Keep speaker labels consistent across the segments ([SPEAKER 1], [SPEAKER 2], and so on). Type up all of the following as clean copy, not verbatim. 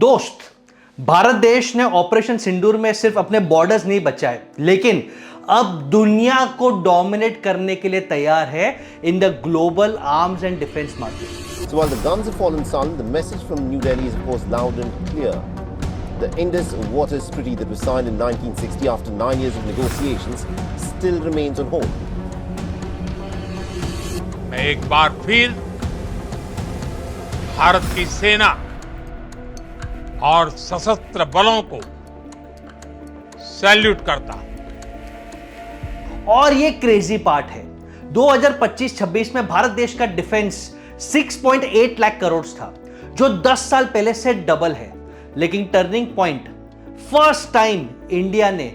[SPEAKER 1] दोस्त, भारत देश ने ऑपरेशन सिंदूर में सिर्फ अपने बॉर्डर्स नहीं बचाए, लेकिन अब दुनिया को डोमिनेट करने के लिए तैयार है in the global arms and defence market.
[SPEAKER 2] So while the guns have fallen silent, the message from New Delhi is of course loud and clear. The Indus Waters Treaty that was signed in 1960 after 9 years of negotiations still remains on hold.
[SPEAKER 3] मैं एक बार फिर भारत की सेना और सशस्त्र बलों को salute करता हूं।
[SPEAKER 1] और ये क्रेजी पार्ट है, 2025-26 में भारत देश का डिफेंस 6.8 लाख करोड़ था, जो 10 साल पहले से डबल है। लेकिन turning point, first time India ने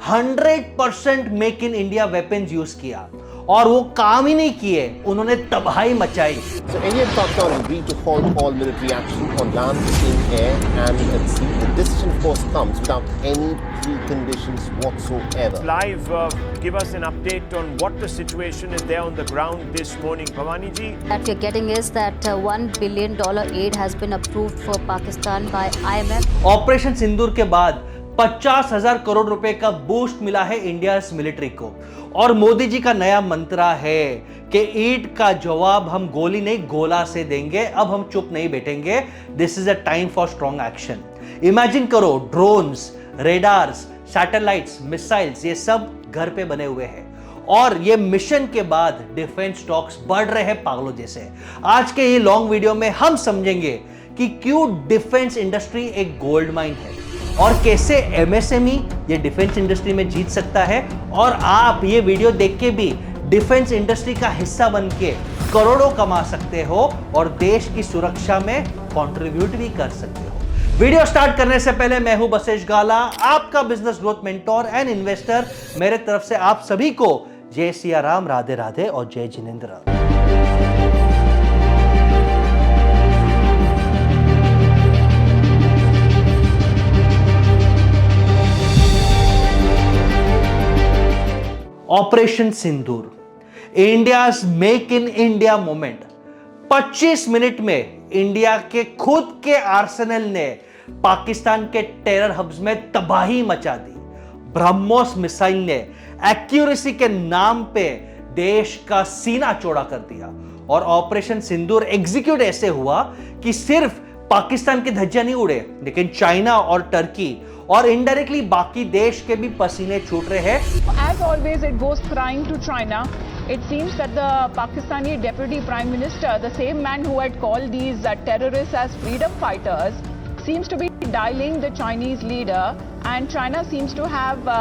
[SPEAKER 1] 100% make in India weapons use किया और वो काम ही नहीं किए, उन्होंने तबाही मचाई।
[SPEAKER 2] So India and Pakistan have agreed to halt all military action on land, in air and at sea. The decision of course comes without any preconditions whatsoever.
[SPEAKER 4] Live, give us an update on what the situation is there on the ground this morning, Bhavani ji.
[SPEAKER 5] That we're getting is that $1 billion aid has been approved for Pakistan by IMF.
[SPEAKER 1] Operation Sindoor के बाद 50,000 करोड़ रुपए का boost मिला है India military को, और मोदी जी का नया मंत्रा है कि ईट का जवाब हम गोली नहीं गोला से देंगे, अब हम चुप नहीं बैठेंगे। This is a time for strong action. Imagine करो, ड्रोन्स, रेडार्स, सैटेलाइट्स, मिसाइल्स, ये सब घर पे बने हुए हैं, और ये मिशन के बाद डिफेंस स्टॉक्स बढ़ रहे हैं पागलों जैसे। आज के ये लॉन्ग वीडियो में हम समझेंगे कि क्यों डिफेंस इंडस्ट्री एक गोल्ड माइन है और कैसे एमएसएमई ये डिफेंस इंडस्ट्री में जीत सकता है, और आप ये वीडियो देख के भी डिफेंस इंडस्ट्री का हिस्सा बन के करोड़ों कमा सकते हो और देश की सुरक्षा में कंट्रीब्यूट भी कर सकते हो। वीडियो स्टार्ट करने से पहले मैं हूं बसेश गाला, आपका business growth mentor and investor. मेरे तरफ से आप सभी को जय सिया राम, राधे राधे और जय Jinendra. Operation Sindoor, India's make in India moment. 25 minute में इंडिया के खुद के आर्सेनल ने पाकिस्तान के टेरर हब्स में तबाही मचा दी। ब्रह्मोस मिसाइल ने एक्यूरेसी के नाम पे देश का सीना चौड़ा कर दिया, और ऑपरेशन सिंदूर एग्जीक्यूट ऐसे हुआ कि सिर्फ पाकिस्तान के धज्जियां नहीं उड़े, लेकिन चाइना और टर्की और इनडायरेक्टली बाकी देश के भी पसीने छूट रहे हैं।
[SPEAKER 6] As always, it goes crying to China. It seems that the Pakistani Deputy Prime Minister, the same man who had called these terrorists as freedom fighters, seems to be dialing the Chinese leader, and China seems to have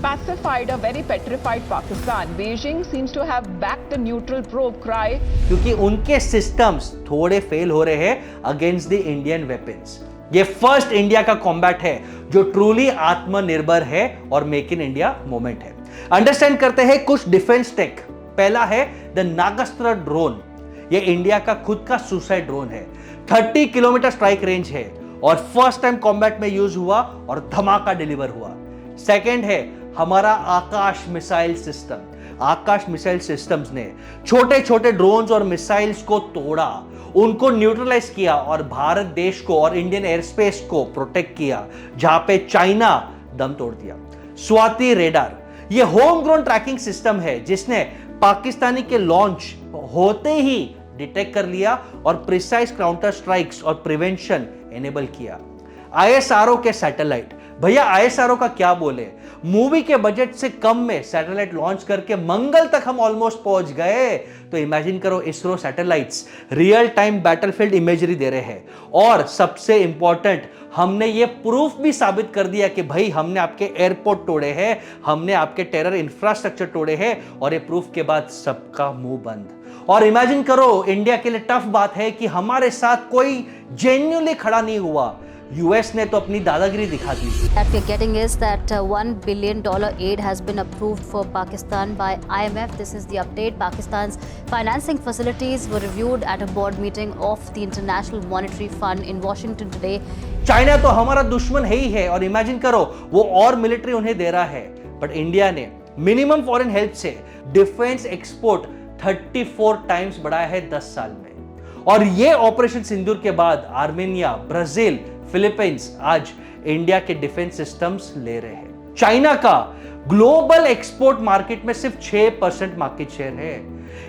[SPEAKER 6] pacified a very petrified Pakistan. Beijing seems to have backed the neutral probe cry.
[SPEAKER 1] क्योंकि उनके systems थोड़े fail हो रहे हैं against the Indian weapons. ये first India का combat है जो ट्रूली आत्मनिर्भर है और मेक इन इंडिया मूवमेंट है। अंडरस्टैंड करते हैं कुछ डिफेंस टेक। पहला है द नागास्त्र ड्रोन। ये इंडिया का खुद का सुसाइड ड्रोन है, 30 किलोमीटर स्ट्राइक रेंज है और फर्स्ट टाइम कॉम्बैट में यूज हुआ और धमाका डिलीवर हुआ। सेकेंड है हमारा आकाश मिसाइल सिस्टम। आकाश मिसाइल सिस्टम्स ने छोटे छोटे ड्रोन्स और मिसाइल्स को तोड़ा, उनको न्यूट्रलाइज किया और भारत देश को और इंडियन एयर स्पेस को प्रोटेक्ट किया, जहां पे चाइना दम तोड़ दिया। स्वाति रेडार, ये होम ग्रोन ट्रैकिंग सिस्टम है जिसने पाकिस्तानी के लॉन्च होते ही डिटेक्ट कर लिया और प्रिसाइज काउंटर स्ट्राइक्स और प्रिवेंशन एनेबल किया। आईएसआरओ के सैटेलाइट, भैया आईएसआरओ का क्या बोले, मूवी के बजट से कम में सैटेलाइट लॉन्च करके मंगल तक हम ऑलमोस्ट पहुंच गए। तो इमेजिन करो, ISRO satellites real time battlefield imagery दे रहे हैं, और सबसे इंपॉर्टेंट हमने ये प्रूफ भी साबित कर दिया कि भाई हमने आपके एयरपोर्ट तोड़े हैं, हमने आपके टेरर इंफ्रास्ट्रक्चर तोड़े हैं, और ये प्रूफ के बाद सबका मुंह बंद। और इमेजिन करो, इंडिया के लिए टफ बात है कि हमारे साथ कोई जेन्युइनली खड़ा नहीं हुआ। यूएस ने तो अपनी दादागिरी दिखा दी।
[SPEAKER 5] That we're getting is that $1 billion aid has been approved for Pakistan by IMF. This is the update. Pakistan's financing facilities were reviewed at a board meeting of the International Monetary Fund in Washington today.
[SPEAKER 1] China तो हमारा दुश्मन है ही है, और imagine करो वो और military उन्हें दे रहा है, बट इंडिया ने मिनिमम फॉरेन हेल्प से डिफेंस एक्सपोर्ट 34 टाइम्स बढ़ाया है 10 साल में। और ये ऑपरेशन सिंदूर के बाद आर्मेनिया, ब्राजील, फिलीपींस आज इंडिया के डिफेंस सिस्टम्स ले रहे हैं। चाइना का ग्लोबल एक्सपोर्ट मार्केट में सिर्फ 6% मार्केट शेयर है।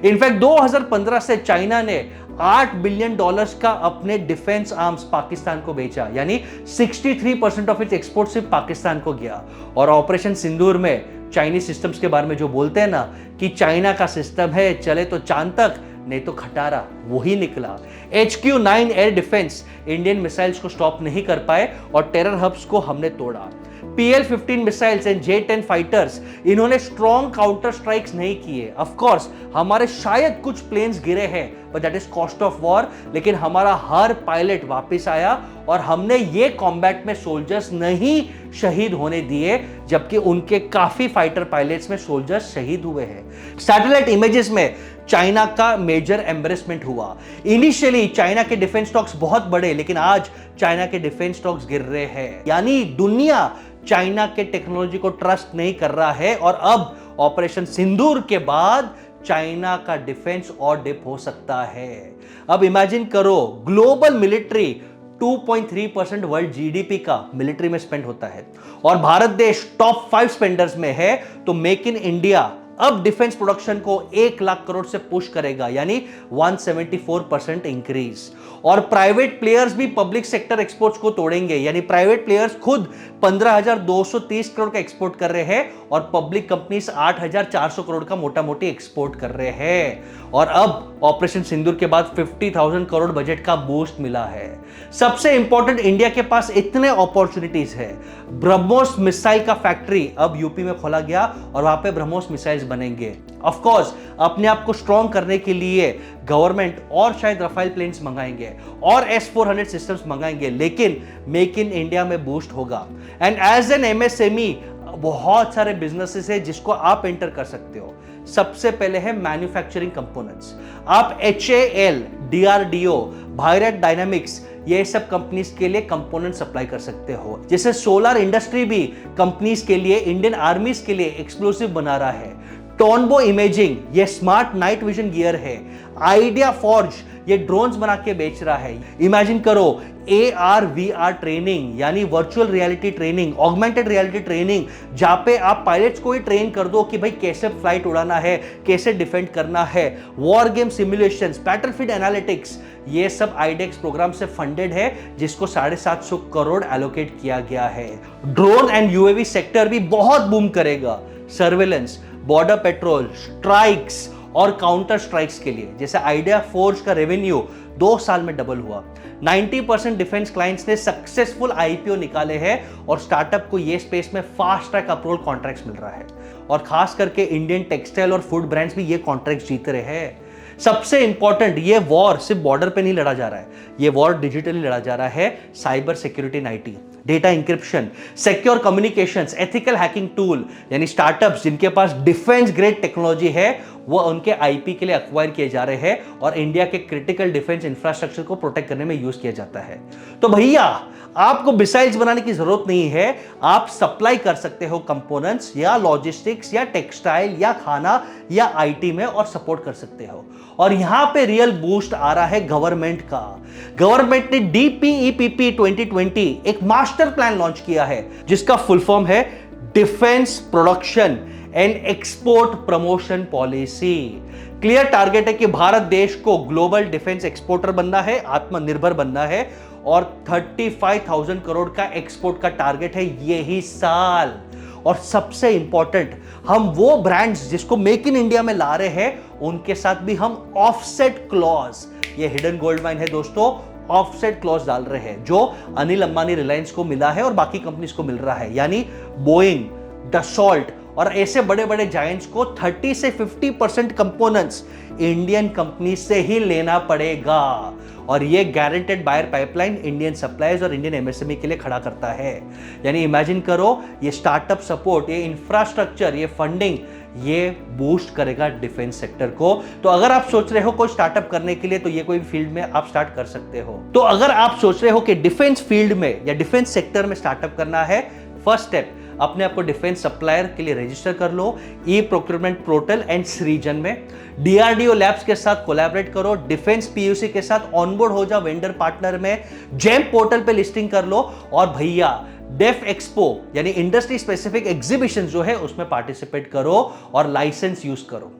[SPEAKER 1] इनफैक्ट 2015 से चाइना ने $8 बिलियन का अपने डिफेंस आर्म्स पाकिस्तान को बेचा, यानी 63% ऑफ इट्स एक्सपोर्ट सिर्फ पाकिस्तान को गया। और ऑपरेशन सिंदूर में चाइनीज सिस्टम्स के बारे में जो बोलते हैं ना कि चाइना का सिस्टम है चले तो चांद तक नहीं तो खटारा, वही निकला। HQ-9 air defence Indian missiles को स्टॉप नहीं कर पाए और टेरर हब्स को हमने तोड़ा। PL-15 missiles and J-10 fighters, इन्होंने स्ट्रॉन्ग काउंटर स्ट्राइक्स नहीं किए। ऑफ कोर्स हमारे शायद कुछ प्लेन्स गिरे हैं, but that is cost of war. लेकिन हमारा हर पायलट वापस आया और हमने ये कॉम्बैट में सोल्जर्स नहीं शहीद होने दिए, जबकि उनके काफी फाइटर पायलट्स में सोल्जर्स शहीद हुए हैं। सैटेलाइट इमेजेस में चाइना का मेजर एम्बेरसमेंट हुआ। इनिशियली चाइना के डिफेंस स्टॉक्स बहुत बड़े, लेकिन आज चाइना के डिफेंस स्टॉक्स गिर रहे हैं। यानी दुनिया चाइना के टेक्नोलॉजी को ट्रस्ट नहीं कर रहा है और अब ऑपरेशन सिंदूर के बाद चाइना का डिफेंस और डिप हो सकता है। अब इमेजिन करो, ग्लोबल मिलिट्री 2.3% वर्ल्ड जीडीपी का मिलिट्री में स्पेंड होता है और भारत देश टॉप 5 स्पेंडर्स में है, तो मेक इन इंडिया अब डिफेंस प्रोडक्शन को 1 लाख करोड़ से पुश करेगा, यानी 174% इंक्रीज। और प्राइवेट प्लेयर्स भी पब्लिक सेक्टर एक्सपोर्ट्स को तोड़ेंगे, यानी प्राइवेट प्लेयर्स खुद 15,230 करोड़ का एक्सपोर्ट कर रहे हैं और पब्लिक कंपनीज 8,400 करोड़ का मोटा मोटी एक्सपोर्ट कर रहे हैं। और अब ऑपरेशन सिंदूर के बाद 50,000 करोड़ बजट का बूस्ट मिला है। सबसे इंपॉर्टेंट, इंडिया के पास इतने अपॉर्चुनिटीज है। ब्रह्मोस मिसाइल का फैक्ट्री अब यूपी में खोला गया और वहां पे ब्रह्मोस मिसाइल्स बनेंगे। ऑफ कोर्स अपने आप को स्ट्रॉन्ग करने के लिए गवर्नमेंट और शायद रफाल प्लेन्स मंगाएंगे और S-400 सिस्टम्स मंगाएंगे, लेकिन मेक इन इंडिया में बूस्ट होगा। एंड एज एन MSME बहुत सारे बिजनेसेस है जिसको आप एंटर कर सकते हो। सबसे पहले है मैन्युफैक्चरिंग कंपोनेंट्स। आप HAL, DRDO, भायरत डायनामिक्स, ये सब कंपनीज के लिए कंपोनेंट सप्लाई कर सकते हो। जैसे सोलर इंडस्ट्री भी कंपनीज के लिए, इंडियन आर्मीज के लिए एक्सक्लूसिव बना रहा है। टोनबो इमेजिंग, ये स्मार्ट नाइट विजन गियर है। आइडिया फॉर्ज, ये ड्रोन्स बना के बेच रहा है। इमेजिन करो, AR/VR ट्रेनिंग, यानी virtual reality training, augmented reality training, जहां पे आप पायलट्स को ही ट्रेन कर दो कि भाई कैसे फ्लाइट उड़ाना है, कैसे डिफेंड करना है। War game simulations, battlefield analytics, ये सब आईडेक्स प्रोग्राम से फंडेड है, जिसको 750 करोड़ एलोकेट किया गया है। ड्रोन एंड UAV सेक्टर भी बहुत बूम करेगा। सर्वेलेंस, बॉर्डर पेट्रोल, स्ट्राइक्स और काउंटर स्ट्राइक्स के लिए, जैसे आइडिया फोर्ज का रेवेन्यू 2 साल में डबल हुआ। 90% डिफेंस क्लाइंट्स ने सक्सेसफुल IPO निकाले हैं और स्टार्टअप को ये स्पेस में फास्ट ट्रैक अप्रूवल कॉन्ट्रैक्ट्स मिल रहा है। और खास करके इंडियन टेक्सटाइल और फूड ब्रांड्स भी ये कॉन्ट्रैक्ट्स जीत रहे हैं। सबसे इंपॉर्टेंट, ये वॉर सिर्फ बॉर्डर पे नहीं लड़ा जा रहा है, ये वॉर डिजिटली लड़ा जा रहा है। Cyber security in IT, data encryption, secure communications, ethical hacking tool, यानी स्टार्टअप्स जिनके पास डिफेंस ग्रेड टेक्नोलॉजी है वो उनके IP के लिए एक्वायर किए जा रहे हैं और इंडिया के क्रिटिकल डिफेंस इंफ्रास्ट्रक्चर को प्रोटेक्ट करने में यूज किया जाता है। तो भैया आपको मिसाइल्स बनाने की जरूरत नहीं है, आप सप्लाई कर सकते हो कंपोनेंट्स या लॉजिस्टिक्स या टेक्सटाइल या खाना या IT में और सपोर्ट कर सकते हो। और यहां पे रियल बूस्ट आ रहा है गवर्नमेंट का। गवर्नमेंट ने DPEPP 2020 एक मास्टर प्लान लॉन्च किया है, जिसका फुल फॉर्म है defence production and export promotion policy. Clear target है कि भारत देश को ग्लोबल डिफेंस एक्सपोर्टर बनना है, आत्मनिर्भर बनना है और 35,000 करोड़ का एक्सपोर्ट का टारगेट है यही साल। और सबसे इंपॉर्टेंट, हम वो ब्रांड्स जिसको मेक इन इंडिया में ला रहे हैं उनके साथ भी हम ऑफसेट क्लॉज, ये हिडन गोल्ड माइन है दोस्तों, ऑफसेट क्लॉज डाल रहे हैं जो अनिल अंबानी रिलायंस को मिला है और बाकी कंपनीज को मिल रहा है। यानी बोइंग, डसॉल्ट और ऐसे बड़े बड़े जायंट्स को 30 से 50% कंपोनेंट्स इंडियन कंपनी से ही लेना पड़ेगा। और ये guaranteed buyer pipeline Indian suppliers और इंडियन MSME के लिए खड़ा करता है। यानी इमेजिन करो, ये स्टार्टअप सपोर्ट, ये इंफ्रास्ट्रक्चर, ये फंडिंग, ये बूस्ट करेगा डिफेंस सेक्टर को। तो अगर आप सोच रहे हो कोई स्टार्टअप करने के लिए, तो ये कोई फील्ड में आप स्टार्ट कर सकते हो। तो अगर आप सोच रहे हो कि डिफेंस फील्ड में या डिफेंस सेक्टर में स्टार्टअप करना है, फर्स्ट स्टेप अपने आप को डिफेंस सप्लायर के लिए रजिस्टर कर लो ई प्रोक्योरमेंट पोर्टल एंड सृजन में। डीआरडीओ लैब्स के साथ कोलैबोरेट करो, डिफेंस पीयूसी के साथ ऑनबोर्ड हो जाओ वेंडर पार्टनर में, जेम पोर्टल पे लिस्टिंग कर लो और भैया डेफ एक्सपो यानी इंडस्ट्री स्पेसिफिक एग्जीबिशन जो है उसमें पार्टिसिपेट करो और लाइसेंस यूज करो।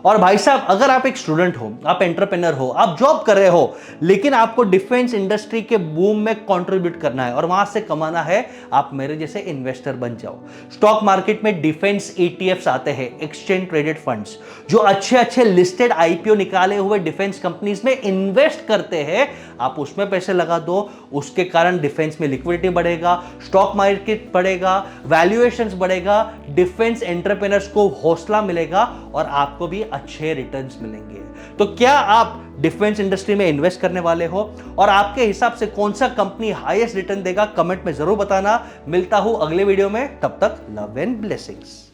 [SPEAKER 1] और भाई साहब, अगर आप एक स्टूडेंट हो, आप एंटरप्रेन्योर हो, आप जॉब कर रहे हो, लेकिन आपको डिफेंस इंडस्ट्री के बूम में कंट्रीब्यूट करना है और वहां से कमाना है, आप मेरे जैसे इन्वेस्टर बन जाओ। स्टॉक मार्केट में डिफेंस ईटीएफ्स आते हैं, एक्सचेंज ट्रेडेड फंड्स, जो अच्छे अच्छे लिस्टेड आईपीओ निकाले हुए डिफेंस कंपनीज में इन्वेस्ट करते हैं। आप उसमें पैसे लगा दो, उसके कारण डिफेंस में लिक्विडिटी बढ़ेगा, स्टॉक मार्केट बढ़ेगा, वैल्यूएशंस बढ़ेगा, डिफेंस एंटरप्रेन्योर्स को हौसला मिलेगा और आपको भी अच्छे रिटर्न्स मिलेंगे। तो क्या आप डिफेंस इंडस्ट्री में इन्वेस्ट करने वाले हो और आपके हिसाब से कौन सा कंपनी हाईएस्ट रिटर्न देगा? कमेंट में जरूर बताना। मिलता हूं अगले वीडियो में, तब तक लव एंड ब्लेसिंग्स।